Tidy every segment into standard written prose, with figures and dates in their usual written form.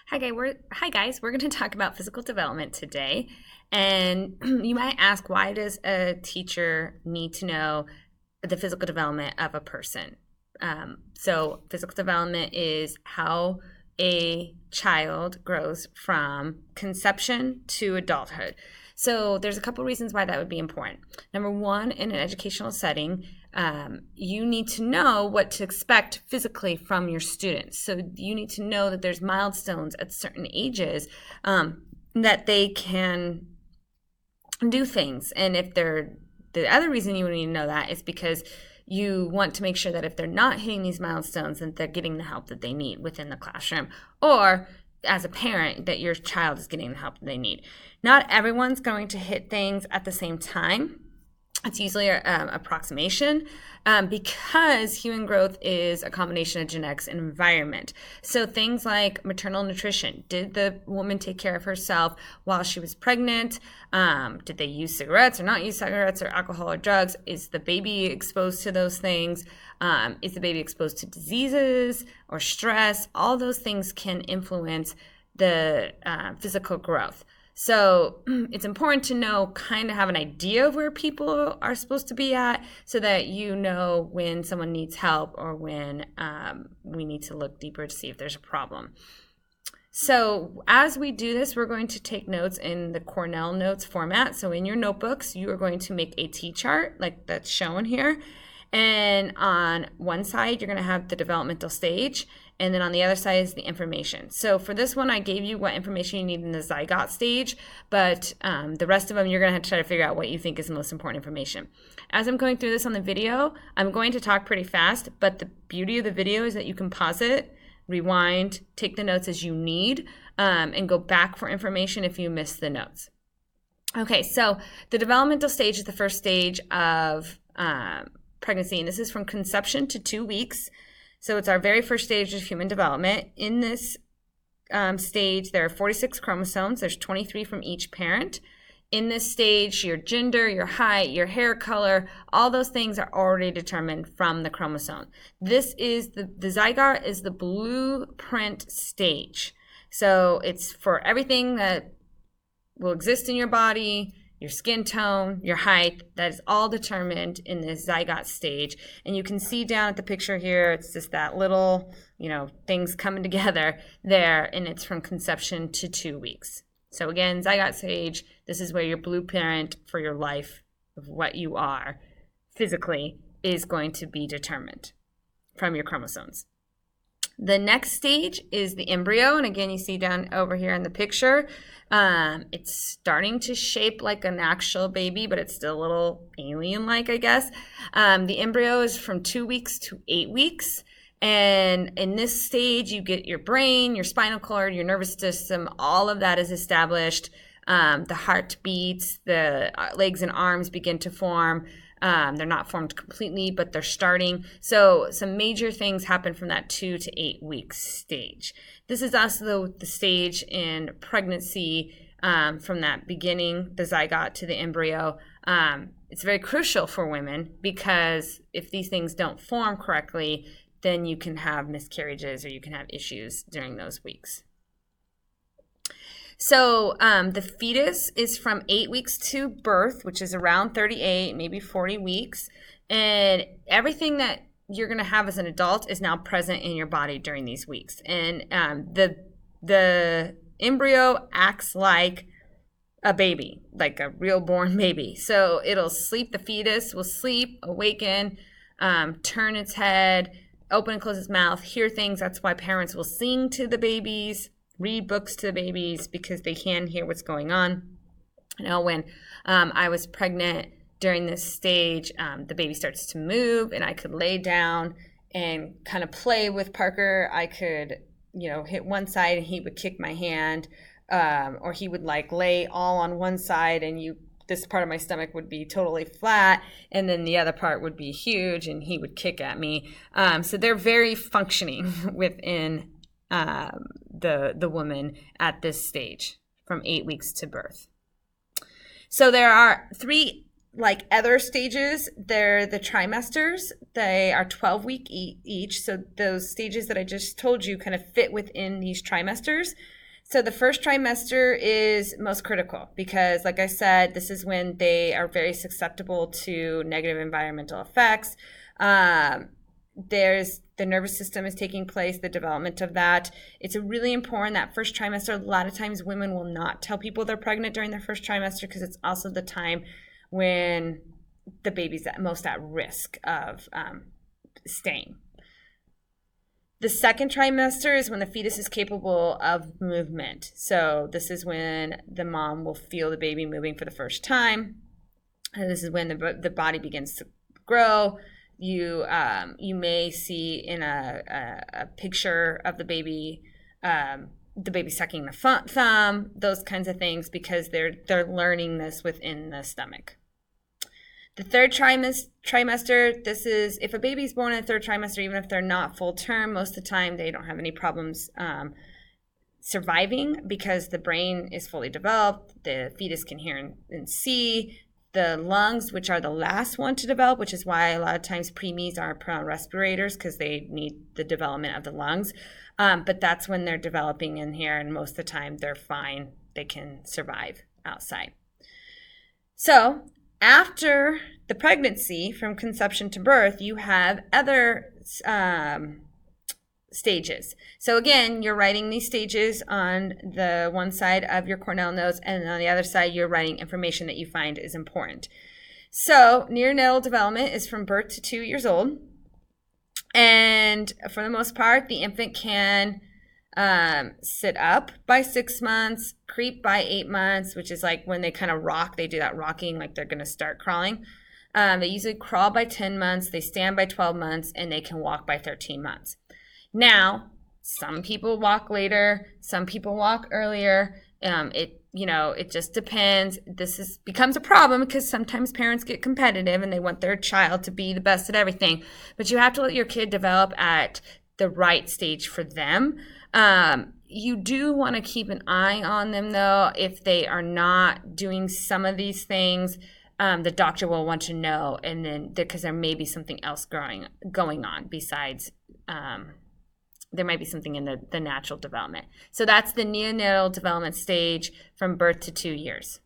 Hi guys. We're going to talk about physical development today. And you might ask, why does a teacher need to know the physical development of a person? So physical development is how a child grows from conception to adulthood. So there's a couple reasons why that would be important. Number one, in an educational setting, you need to know what to expect physically from your students. So you need to know that there's milestones at certain ages that they can do things. And if they're the other reason you need to know that is because you want to make sure that if they're not hitting these milestones, that they're getting the help that they need within the classroom, or as a parent, that your child is getting the help that they need. Not everyone's going to hit things at the same time. It's usually an approximation because human growth is a combination of genetics and environment. So things like maternal nutrition. Did the woman take care of herself while she was pregnant? Did they use cigarettes or not use cigarettes or alcohol or drugs? Is the baby exposed to those things? Is the baby exposed to diseases or stress? All those things can influence the physical growth. So it's important to know, kind of have an idea of where people are supposed to be at so that you know when someone needs help or when we need to look deeper to see if there's a problem. So as we do this, we're going to take notes in the Cornell Notes format. So in your notebooks, you are going to make a T-chart like that's shown here. And on one side, you're going to have the developmental stage. And then on the other side is the information. So for this one, I gave you what information you need in the zygote stage, but the rest of them, you're going to have to try to figure out what you think is the most important information. As I'm going through this on the video, I'm going to talk pretty fast, but the beauty of the video is that you can pause it, rewind, take the notes as you need, and go back for information if you miss the notes. Okay, so the developmental stage is the first stage of pregnancy, and this is from conception to 2 weeks. So it's our very first stage of human development. In this stage, there are 46 chromosomes. There's 23 from each parent. In this stage, your gender, your height, your hair color, all those things are already determined from the chromosome. This is the zygote is the blueprint stage. So it's for everything that will exist in your body, your skin tone, your height, that is all determined in this zygote stage. And you can see down at the picture here, it's just that little, things coming together there, and it's from conception to 2 weeks. So again, zygote stage, this is where your blueprint for your life of what you are physically is going to be determined from your chromosomes. The next stage is the embryo, and again, you see down over here in the picture, it's starting to shape like an actual baby, but it's still a little alien-like, I guess. The embryo is from 2 weeks to 8 weeks, and in this stage, you get your brain, your spinal cord, your nervous system, all of that is established. The heart beats, the legs and arms begin to form. They're not formed completely, but they're starting. So some major things happen from that 2 to 8 weeks stage. This is also the stage in pregnancy from that beginning, the zygote to the embryo. It's very crucial for women because if these things don't form correctly, then you can have miscarriages or you can have issues during those weeks. So the fetus is from 8 weeks to birth, which is around 38, maybe 40 weeks. And everything that you're going to have as an adult is now present in your body during these weeks. And the embryo acts like a baby, like a real born baby. So it'll sleep, the fetus will sleep, awaken, turn its head, open and close its mouth, hear things. That's why parents will sing to the babies, read books to the babies, because they can hear what's going on. When I was pregnant during this stage, the baby starts to move and I could lay down and kind of play with Parker. I could, hit one side and he would kick my hand, or he would lay all on one side and this part of my stomach would be totally flat, and then the other part would be huge, and he would kick at me. So they're very functioning within the woman at this stage from 8 weeks to birth. So there are 3 other stages. They're the trimesters. They are 12-week each. So those stages that I just told you kind of fit within these trimesters. So the first trimester is most critical because, like I said, this is when they are very susceptible to negative environmental effects. There's the nervous system is taking place, the development of that. It's really important that first trimester. A lot of times women will not tell people they're pregnant during their first trimester because it's also the time when the baby's most at risk of staying. The second trimester is when the fetus is capable of movement. So this is when the mom will feel the baby moving for the first time. And this is when the body begins to grow. You may see in a picture of the baby sucking the thumb, those kinds of things, because they're learning this within the stomach. The third trimester, this is if a baby's born in the third trimester, even if they're not full term, most of the time they don't have any problems surviving because the brain is fully developed, the fetus can hear and see, the lungs, which are the last one to develop, which is why a lot of times preemies are put on respirators because they need the development of the lungs. But that's when they're developing in here, and most of the time they're fine. They can survive outside. So after the pregnancy, from conception to birth, you have other stages. So again, you're writing these stages on the one side of your Cornell notes, and on the other side, you're writing information that you find is important. So neonatal development is from birth to 2 years old. And for the most part, the infant can sit up by 6 months, creep by 8 months, which is like when they kind of rock, they do that rocking like they're going to start crawling. They usually crawl by 10 months, they stand by 12 months, and they can walk by 13 months. Now, some people walk later, some people walk earlier. It just depends. This becomes a problem because sometimes parents get competitive and they want their child to be the best at everything. But you have to let your kid develop at the right stage for them. You do want to keep an eye on them, though. If they are not doing some of these things, the doctor will want to know, and then because there may be something else going on besides. There might be something in the natural development. So that's the neonatal development stage from birth to 2 years.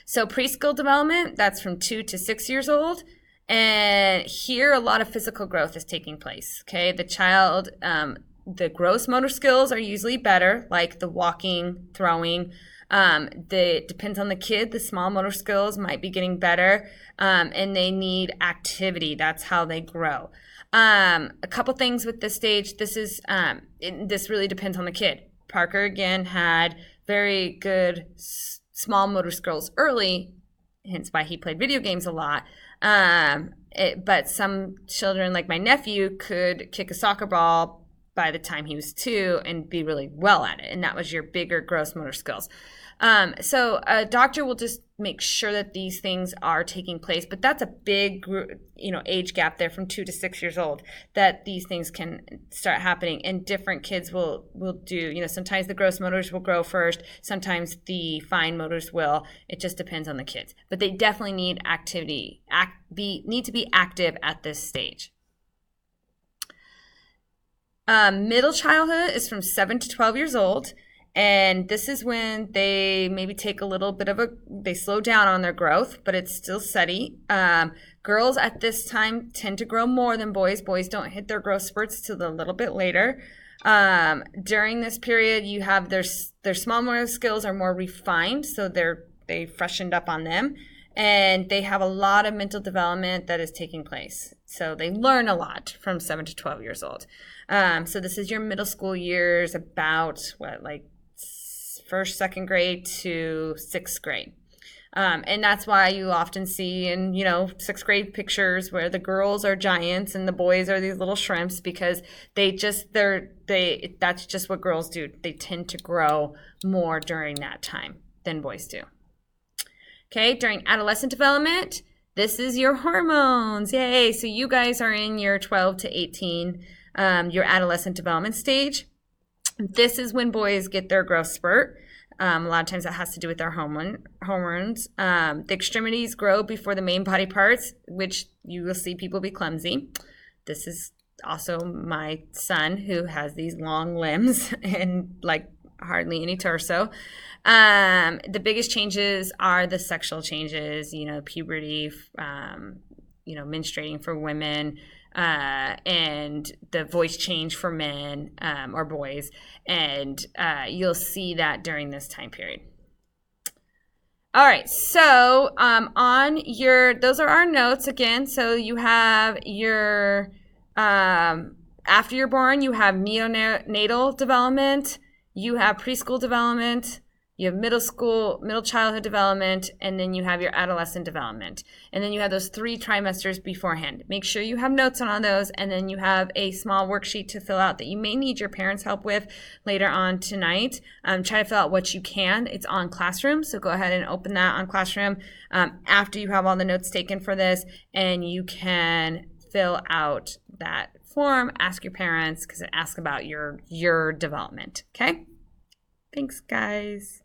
So preschool development, that's from 2 to 6 years old. And here a lot of physical growth is taking place. Okay, the child, the gross motor skills are usually better, like the walking, throwing. Depends on the kid. The small motor skills might be getting better, and they need activity. That's how they grow. A couple things with this stage. This really depends on the kid. Parker, again, had very good small motor skills early, hence why he played video games a lot. But some children, like my nephew, could kick a soccer ball by the time he was 2 and be really well at it. And that was your bigger gross motor skills. So a doctor will just make sure that these things are taking place, but that's a big, age gap there from 2 to 6 years old that these things can start happening. And different kids will do, sometimes the gross motors will grow first, sometimes the fine motors will. It just depends on the kids, but they definitely need activity, need to be active at this stage. Middle childhood is from 7 to 12 years old. And this is when they maybe take a little bit they slow down on their growth, but it's still steady. Girls at this time tend to grow more than boys. Boys don't hit their growth spurts till a little bit later. During this period, you have their small motor skills are more refined, so they freshened up on them. And they have a lot of mental development that is taking place. So they learn a lot from 7 to 12 years old. So this is your middle school years, about first, second grade to 6th grade. And that's why you often see in, 6th grade pictures where the girls are giants and the boys are these little shrimps, because that's just what girls do. They tend to grow more during that time than boys do. Okay, during adolescent development, this is your hormones. Yay! So you guys are in your 12 to 18, your adolescent development stage. This is when boys get their growth spurt. A lot of times that has to do with their hormones. The extremities grow before the main body parts, which you will see people be clumsy. This is also my son, who has these long limbs and hardly any torso. The biggest changes are the sexual changes, puberty, menstruating for women, and the voice change for men or boys. And you'll see that during this time period. All right, so those are our notes again. So you have your, after you're born, you have neonatal development, you have preschool development, you have middle childhood development, and then you have your adolescent development. And then you have those 3 trimesters beforehand. Make sure you have notes on all those, and then you have a small worksheet to fill out that you may need your parents' help with later on tonight. Try to fill out what you can. It's on Classroom, so go ahead and open that on Classroom after you have all the notes taken for this, and you can fill out that form, ask your parents, because it asks about your development, okay? Thanks, guys.